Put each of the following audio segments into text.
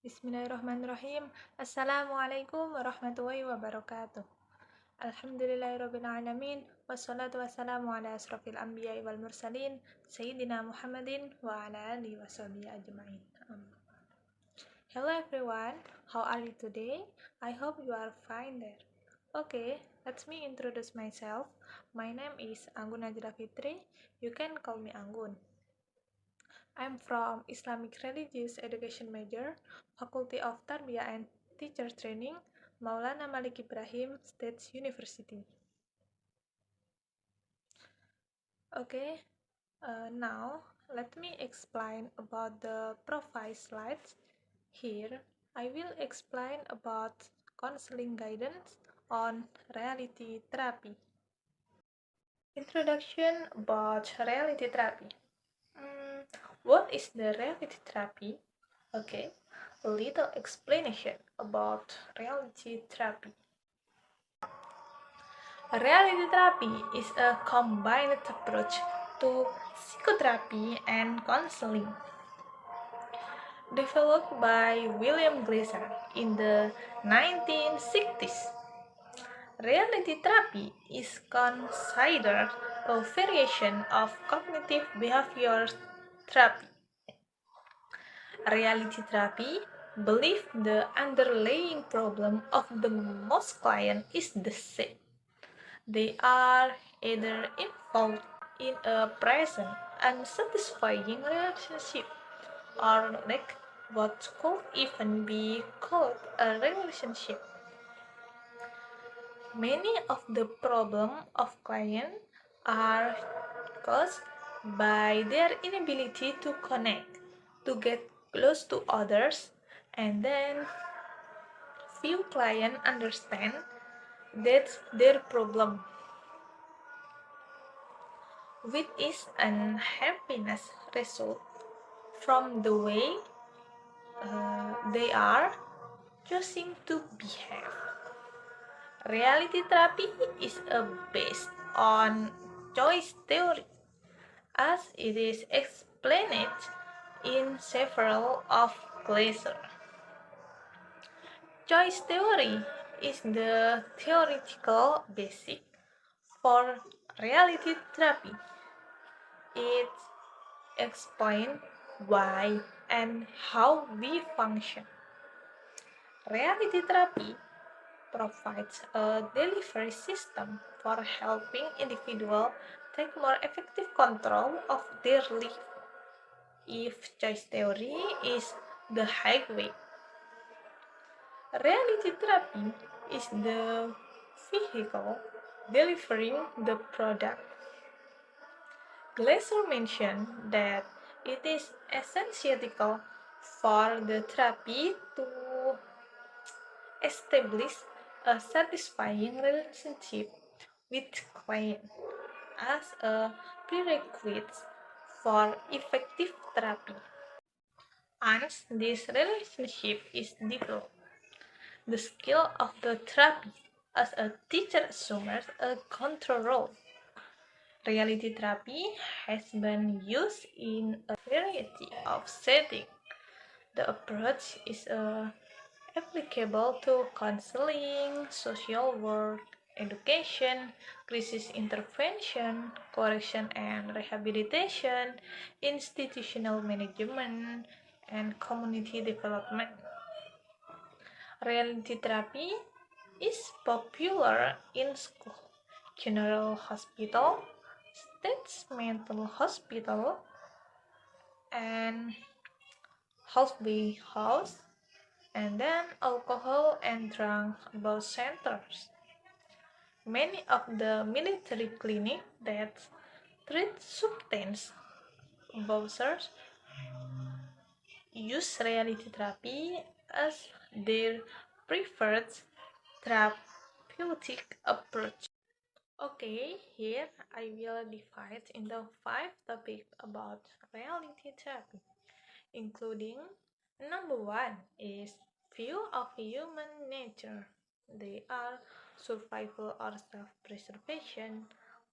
Bismillahirrahmanirrahim. Assalamualaikum warahmatullahi wabarakatuh. Alhamdulillahirabbil alamin wassalatu wassalamu ala asrofil anbiya'i wal mursalin sayyidina Muhammadin wa ala alihi washabihi ajma'in. Hello everyone, how are you today? I hope you are fine there. Okay, let me introduce myself. My name is Anggun Najla Fitri. You can call me Anggun. I'm from Islamic Religious Education major, Faculty of Tarbiyah and Teacher Training, Maulana Malik Ibrahim State University. Okay, now let me explain about the profile slides. Here, I will explain about counseling guidance on reality therapy. Introduction about reality therapy. What is the reality therapy? Okay, a little explanation about reality therapy. Reality therapy is a combined approach to psychotherapy and counseling. Developed by William Glasser in the 1960s. Reality therapy is considered a variation of cognitive behavior therapy. Reality therapy believes the underlying problem of the most client is the same. They are either involved in a present unsatisfying relationship or lack what could even be called a relationship. Many of the problems of clients are caused by their inability to connect, to get close to others, and then few clients understand that's their problem, which is unhappiness result from the way they are choosing to behave. Reality therapy is based on choice theory, as it is explained in several of Glaser. Choice theory is the theoretical basis for reality therapy. It explains why and how we function. Reality therapy provides a delivery system for helping individuals take more effective control of their life. If choice theory is the highway, reality therapy is the vehicle delivering the product. Glaser mentioned that it is essential for the therapy to establish a satisfying relationship with client as a prerequisite for effective therapy. Once this relationship is developed, the skill of the therapist as a teacher assumes a control role. Reality therapy has been used in a variety of settings. The approach is applicable to counseling, social work, education, crisis intervention, correction and rehabilitation, institutional management, and community development. Reality therapy is popular in school, general hospital, state mental hospital, and halfway house, and then alcohol and drug abuse centers. Many of the military clinics that treat substance abusers use reality therapy as their preferred therapeutic approach. Okay, here I will divide into 5 topics about reality therapy, including number 1 is view of human nature. They are survival or self-preservation,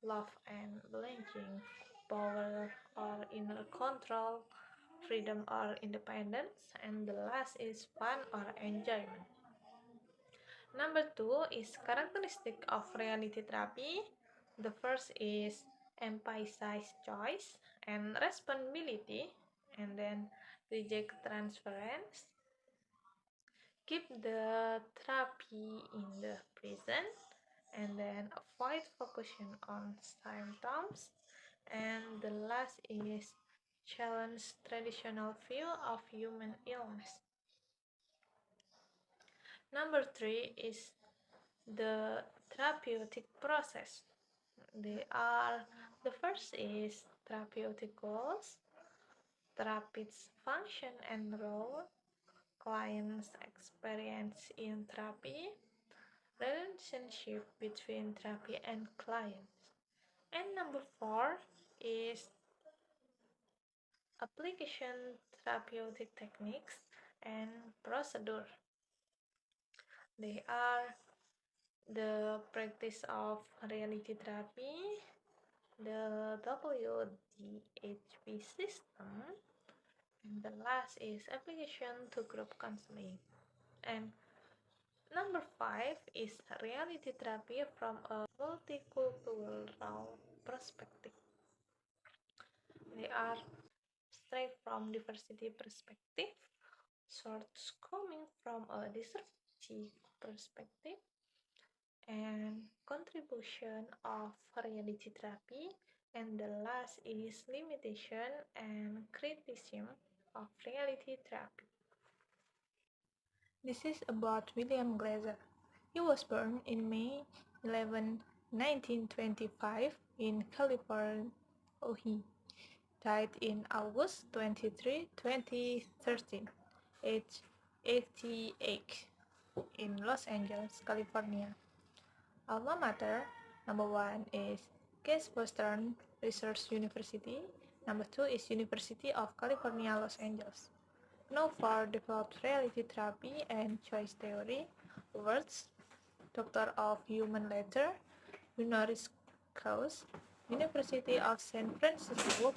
love and belonging, power or inner control, freedom or independence, and the last is fun or enjoyment. Number two is characteristic of reality therapy. The first is emphasize choice and responsibility, and then reject transference, keep the therapy in the present, and then avoid focusing on symptoms, and the last is challenge traditional view of human illness. Number three is the therapeutic process. They are the first is therapeutic goals, therapist's function and role, client's experience in therapy, relationship between therapy and clients. And number four is application therapeutic techniques and procedure. They are the practice of reality therapy, the WDHP system, and the last is application to group counseling. And number five is reality therapy from a multicultural perspective. They are straight from diversity perspective, source coming from a disruptive perspective, and contribution of reality therapy, and the last is limitation and criticism of reality therapy. This is about William Glaser. He was born in May 11, 1925 in California. He died in August 23, 2013, age 88, in Los Angeles, California. Alma mater, number one is Case Western Research University. Number two is University of California, Los Angeles. Known for developed reality therapy and choice theory. Awards: Doctor of Human Nature, honoris causa, University of San Francisco,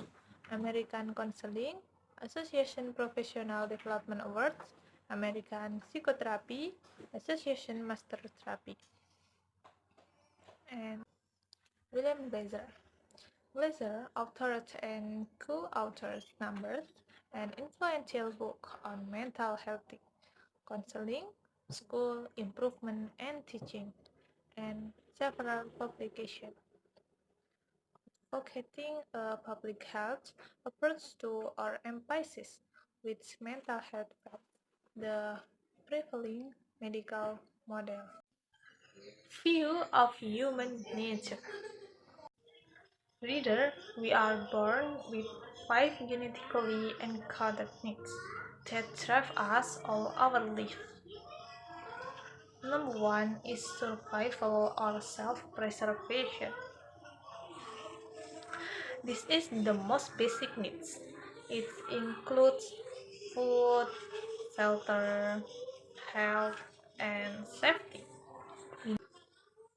American Counseling Association Professional Development Awards, American Psychotherapy Association Master Therapy. And William Glaser. Glaser authored and co-authored numbers an influential book on mental health, counseling, school improvement and teaching, and several publications advocating a public health approach to or emphasis with mental health as the prevailing medical model. View of human nature. Reader, we are born with five genetically encoded needs that drive us all our life. Number one is survival or self-preservation. This is the most basic needs. It includes food, shelter, health, and safety.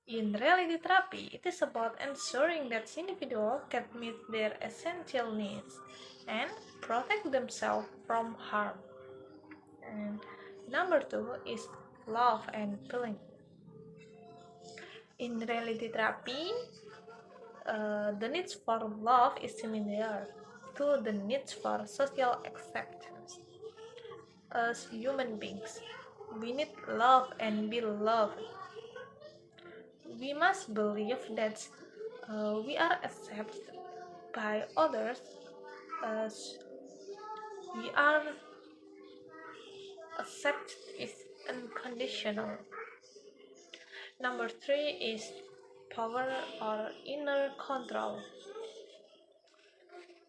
In reality therapy, it is about ensuring that individuals can meet their essential needs and protect themselves from harm. And number two is love and feeling. In reality therapy, the needs for love is similar to the needs for social acceptance. As human beings, we need love and be loved. We must believe that we are accepted by others as we are. Accept is unconditional. Number three is power or inner control.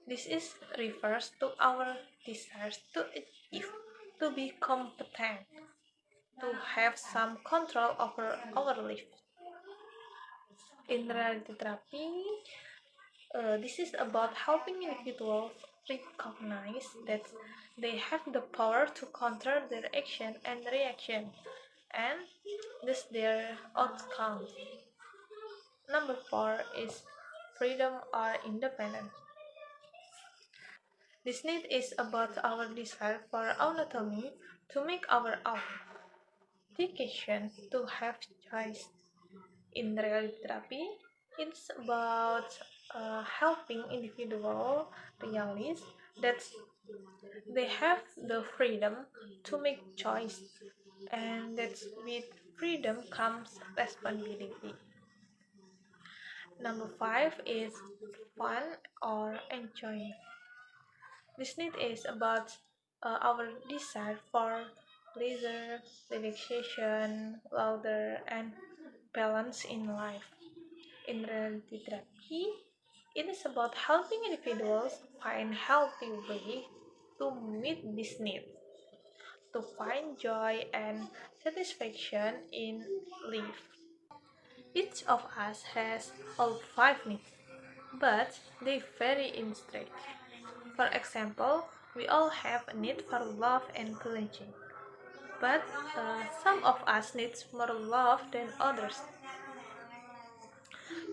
This is refers to our desires to achieve, to be competent, to have some control over our life. In reality therapy, this is about helping individuals recognize that they have the power to control their action and reaction, and thus their outcome. Number four is freedom or independence. This need is about our desire for autonomy to make our own, dedication to have choice. In reality therapy, it's about helping individuals realize that they have the freedom to make choice, and that with freedom comes responsibility. Number five is fun or enjoying. This need is about our desire for leisure, relaxation, laughter, and balance in life. In reality therapy, it is about helping individuals find healthy ways to meet this need, to find joy and satisfaction in life. Each of us has all five needs, but they vary in strength. For example, we all have a need for love and belonging, but some of us needs more love than others.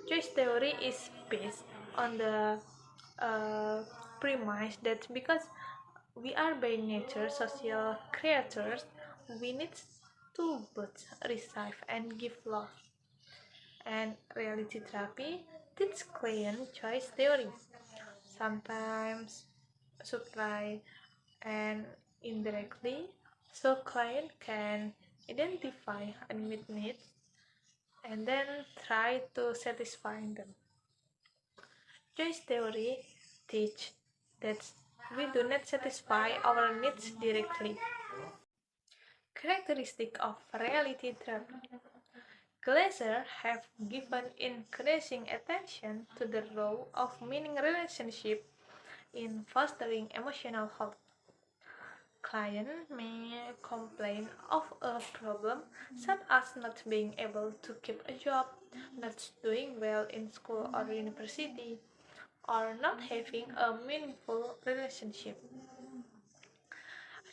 Choice theory is based on the uh, premise that because we are by nature social creatures, we need to both receive and give love. And reality therapy teaches client choice theory, sometimes supply and indirectly, so client can identify unmet needs and then try to satisfy them. Choice theory teach that we do not satisfy our needs directly. Characteristic of reality therapy. Glaser have given increasing attention to the role of meaning relationship in fostering emotional health. Client may complain of a problem such as not being able to keep a job, not doing well in school or university, or not having a meaningful relationship.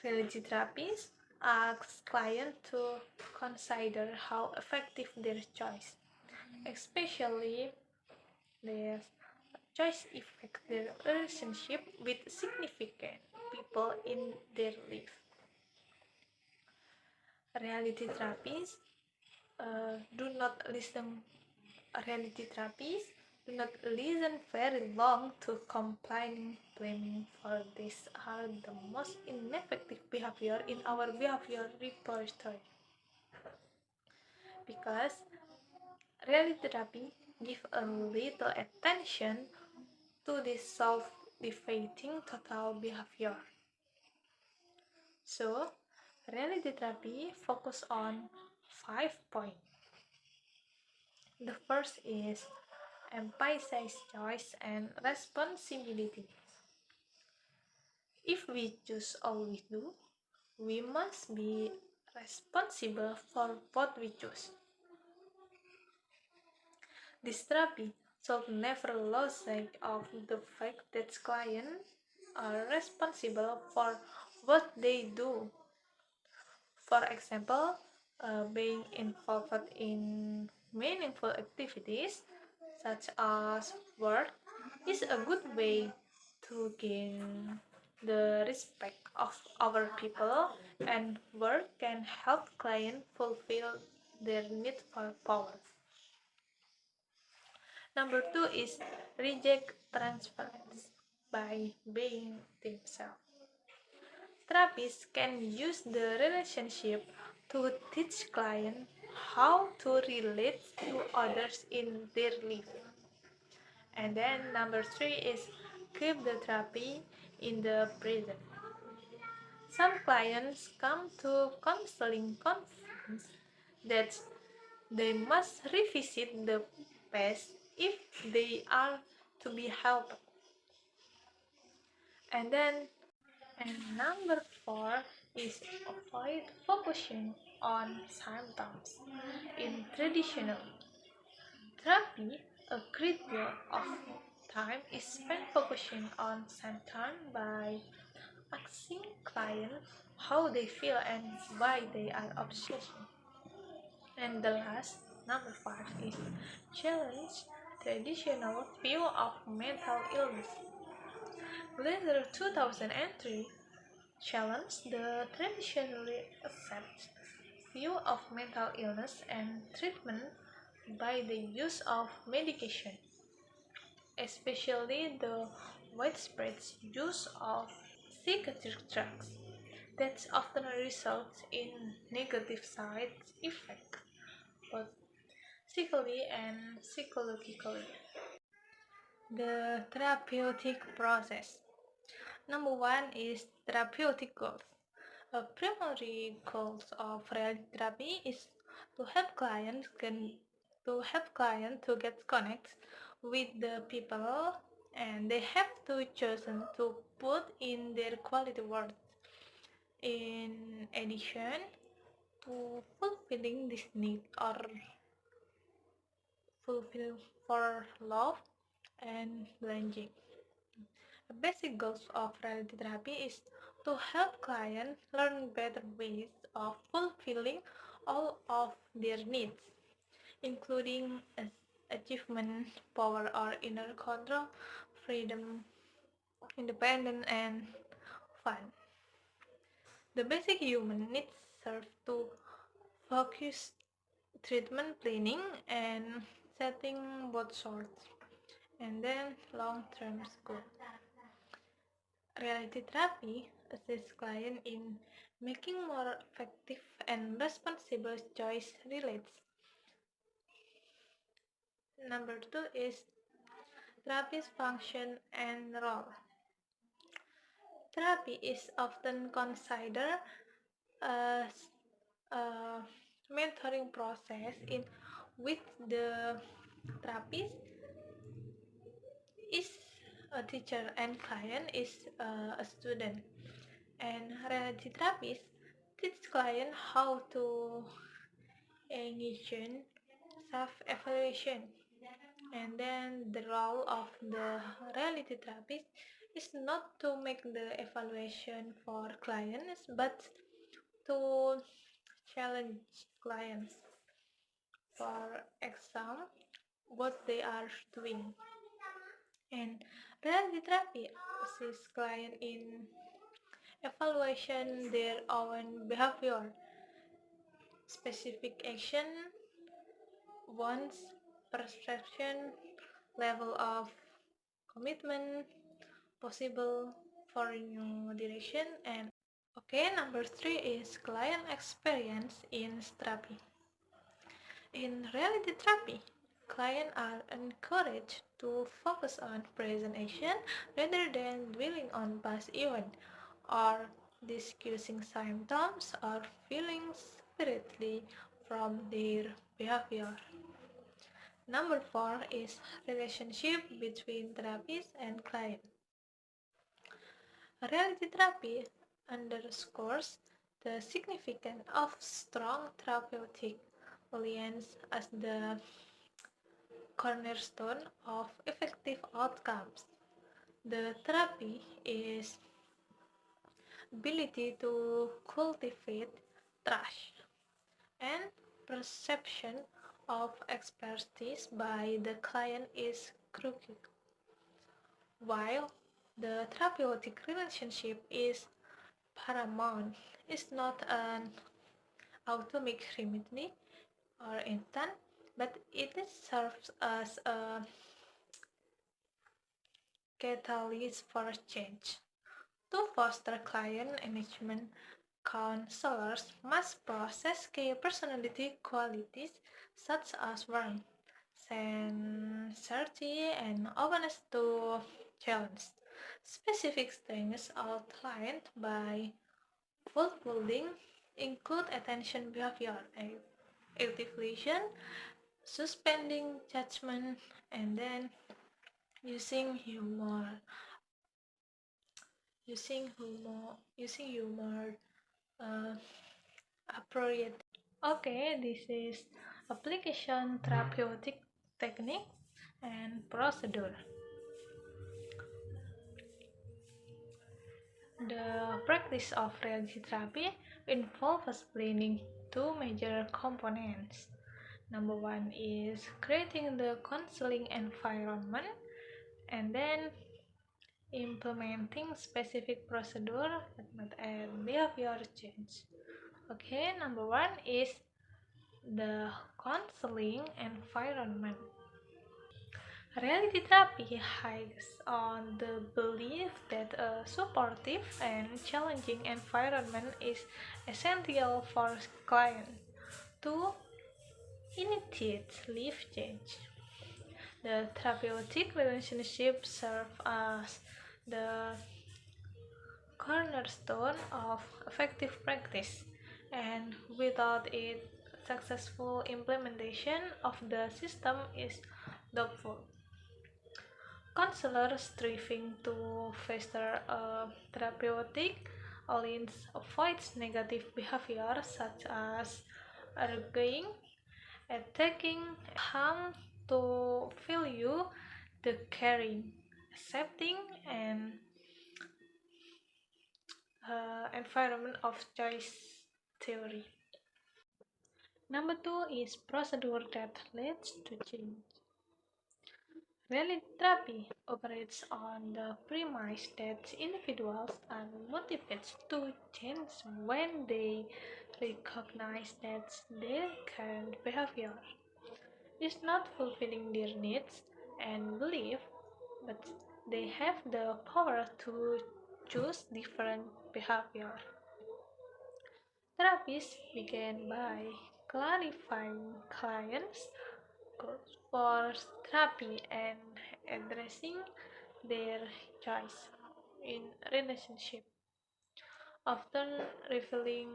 Reality therapies asks clients to consider how effective their choice, especially their choice affect their relationship with significant people in their life. Reality therapies do not listen. Reality therapies do not listen very long to complaining, blaming, for these are the most ineffective behavior in our behavior repertoire, because reality therapy give a little attention to this self-defeating total behavior. So, reality therapy focus on 5 points. The first is emphasize choice and responsibility. If we choose all we do, we must be responsible for what we choose. This therapy should never lose sight of the fact that clients are responsible for what they do. For example, being involved in meaningful activities such as work is a good way to gain the respect of our people, and work can help clients fulfill their need for power. Number two is reject transference by being themselves. Therapists can use the relationship to teach clients how to relate to others in their life. And then number three is keep the therapy in the present. Some clients come to counseling conference that they must revisit the past if they are to be helped. And then and number four is avoid focusing on symptoms. In traditional therapy, a great deal of time is spent focusing on symptoms by asking clients how they feel and why they are obsessed. And the last, number five, is challenge traditional view of mental illness. Later 2003 challenged the traditionally accepted view of mental illness and treatment by the use of medication, especially the widespread use of psychiatric drugs that often results in negative side effects, both physically and psychologically. The therapeutic process. Number one is therapeutic goals. A primary goal of reality therapy is to help clients to get connect with the people and they have to chosen to put in their quality words. In addition to fulfilling this need or fulfill for love and belonging. The basic goals of reality therapy is to help clients learn better ways of fulfilling all of their needs, including achievement, power or inner control, freedom, independence, and fun. The basic human needs serve to focus treatment planning and setting both short and then long-term goals. Reality therapy assists clients in making more effective and responsible choice relates. Number two is therapy's function and role. Therapy is often considered as a mentoring process in which the therapist is a teacher and client is a student. And reality therapist teach client how to engage in self-evaluation. And then the role of the reality therapist is not to make the evaluation for clients but to challenge clients for example what they are doing. And reality therapy assists client in evaluation their own behavior, specific action, wants, perception, level of commitment, possible for new direction, and okay, number three is client experience in therapy. In reality therapy, clients are encouraged to focus on present action rather than dwelling on past events or discussing symptoms or feelings separately from their behavior. Number four is relationship between therapist and client. Reality therapy underscores the significance of strong therapeutic alliance as the cornerstone of effective outcomes. The therapy is ability to cultivate trust and perception of expertise by the client is crucial. While the therapeutic relationship is paramount, it's not an automatic remedy or instant, but it serves as a catalyst for change. To foster client engagement, counselors must possess key personality qualities such as warmth, sincerity, and openness to challenge. Specific strengths outlined by Footholding include attention behavior, active listening, suspending judgment, and then using humor, using humor uh, appropriate. Okay, this is application therapeutic technique and procedure. The practice of reality therapy involves planning two major components. Number one is creating the counseling environment, and then implementing specific procedure and behavior change. Okay, number one is the counseling environment. Reality therapy hides on the belief that a supportive and challenging environment is essential for clients to initiate life change. The therapeutic relationship serves as the cornerstone of effective practice, and without it, successful implementation of the system is doubtful. Counselors striving to foster a therapeutic alliance avoids negative behavior such as arguing, attacking, harm to value the caring, accepting, and environment of choice theory. Number two is procedure that leads to change. Reality therapy operates on the premise that individuals are motivated to change when they recognize that their current behavior is not fulfilling their needs and belief, but they have the power to choose different behavior. Therapists begin by clarifying clients' goals for therapy and addressing their choice in relationship, often revealing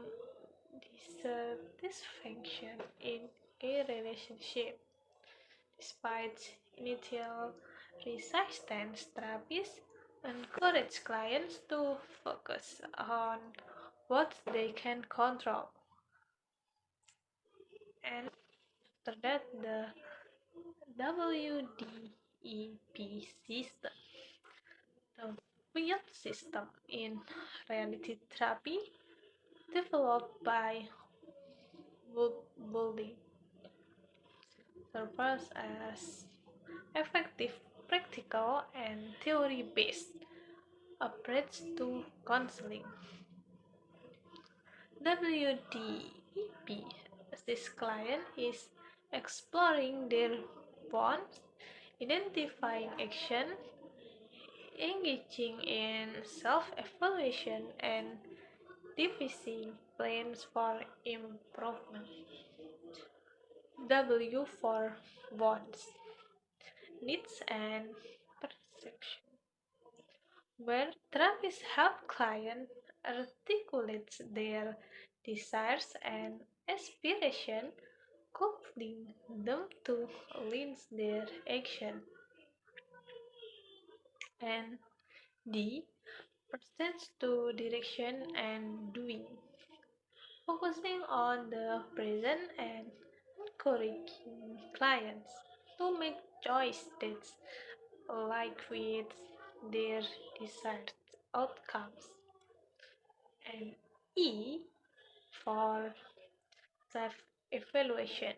dissatisfaction in a relationship. Despite initial resistance, therapists encourage clients to focus on what they can control, and after that, the WDEP system, the wheel system in reality therapy, developed by Bowlby, serves as effective, practical, and theory-based approach to counseling. WDEP assists client is exploring their wants, identifying action, engaging in self-evaluation, and devising plans for improvement. W for wants, needs, and perception, where therapists help clients articulate their desires and aspirations, guiding them to link their action. And D pertains to direction and doing, focusing on the present and encouraging clients to make choices that align with their desired outcomes. And E for self-evaluation,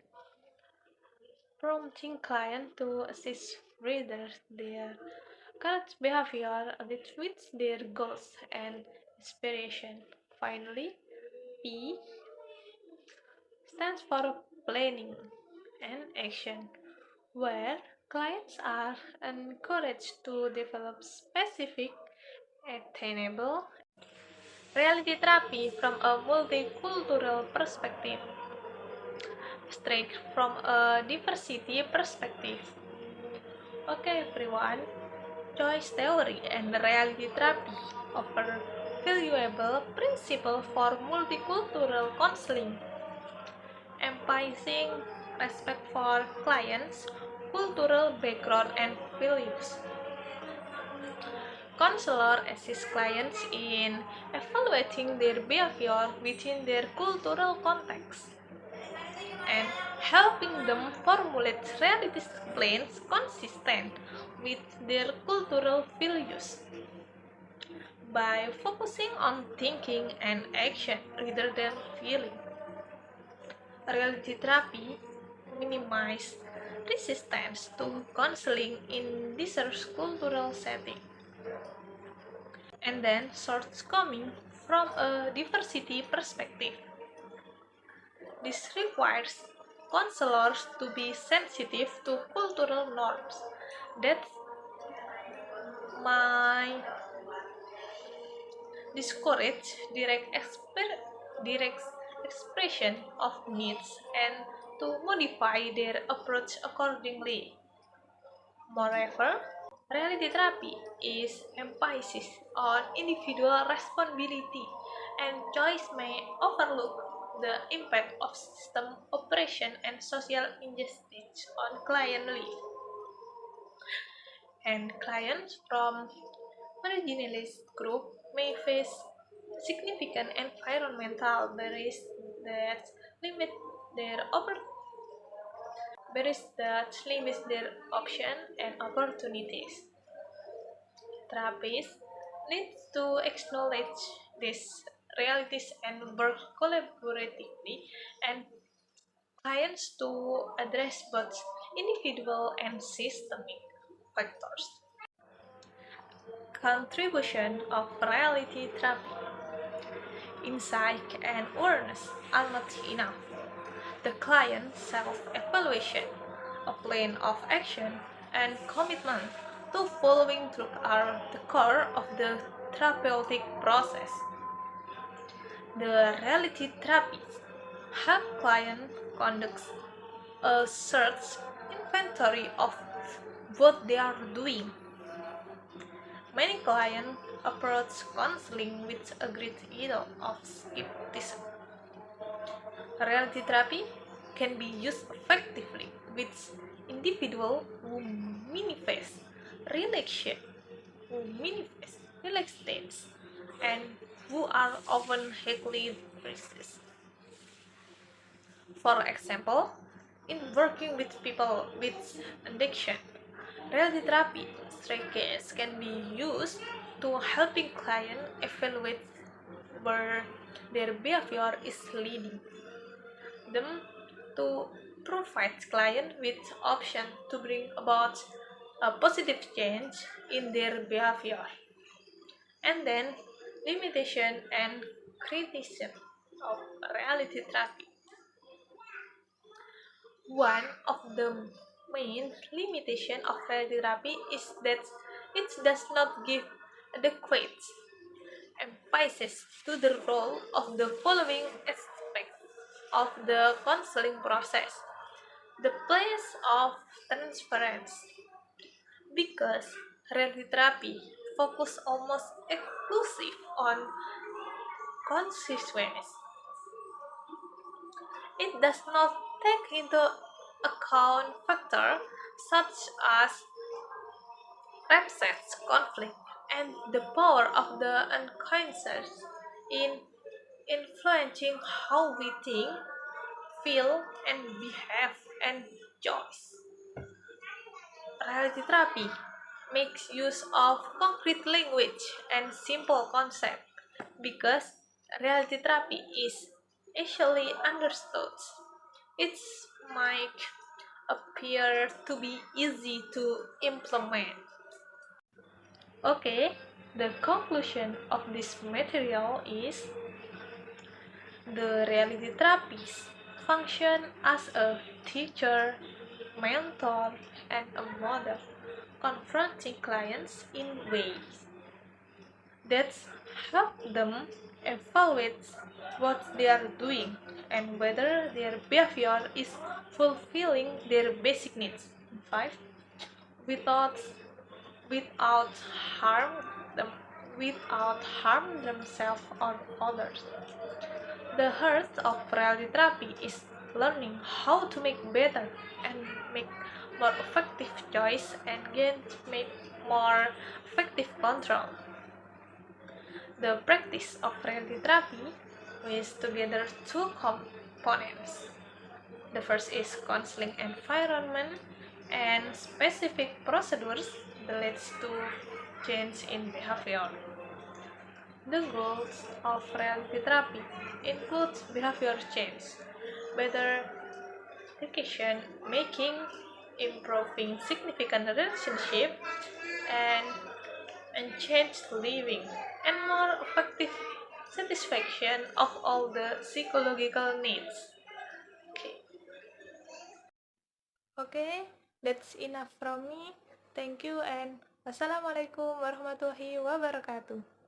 prompting clients to assess whether their current behavior aligns with their goals and aspirations. Finally, P stands for planning and action, where clients are encouraged to develop specific, attainable reality therapy from a multicultural perspective, straight from a diversity perspective. Okay, everyone, choice theory and reality therapy offer valuable principles for multicultural counseling, emphasizing respect for clients' cultural background and values. Counselor assists clients in evaluating their behavior within their cultural context and helping them formulate reality plans consistent with their cultural values. By focusing on thinking and action rather than feeling, reality therapy minimizes resistance to counseling in diverse cultural settings. and then shortcoming from a diversity perspective. This requires counselors to be sensitive to cultural norms that might discourage direct expression of needs and to modify their approach accordingly. Moreover, reality therapy is emphasis on individual responsibility and choice may overlook the impact of system operation and social injustice on client life. And clients from marginalized group may face significant environmental barriers that limit their option and opportunities. Therapists need to acknowledge these realities and work collaboratively and clients to address both individual and systemic factors. Contribution of reality therapy. Insight and awareness are not enough. The client self-evaluation, a plan of action, and commitment to following through are the core of the therapeutic process. The reality therapy help client conduct a search inventory of what they are doing. Many clients approach counseling with a great deal of skepticism. Reality therapy can be used effectively with individuals who relaxation, relaxed and who are often highly resistant. For example, in working with people with addiction, reality therapy strategies can be used to helping clients evaluate where their behavior is leading them to provide client with options to bring about a positive change in their behavior. And then limitation and criticism of reality therapy. One of the main limitations of reality therapy is that it does not give adequate emphasis to the role of the following aspects of the counseling process. The place of transparency, because reality therapy focus almost exclusive on consequence. It does not take into account factors such as upsets, conflict, and the power of the unconscious in influencing how we think, feel, and behave and choice. Reality therapy makes use of concrete language and simple concepts because reality therapy is easily understood. It might appear to be easy to implement. Okay, the conclusion of this material is the reality therapist function as a teacher, mentor, and a model, confronting clients in ways that help them evaluate what they are doing and whether their behavior is fulfilling their basic needs. 5. Without without harm them without harm themselves or others. The heart of reality therapy is learning how to make better and make more effective choice and gain make more effective control. The practice of reality therapy is together two components. The first is counseling environment and specific procedures that leads to change in behavior. The goals of reality therapy include behavior change, better decision making, improving significant relationship, and unchanged living, and more effective satisfaction of all the psychological needs. Okay, okay, that's enough from me. Thank you and wassalamualaikum warahmatullahi wabarakatuh.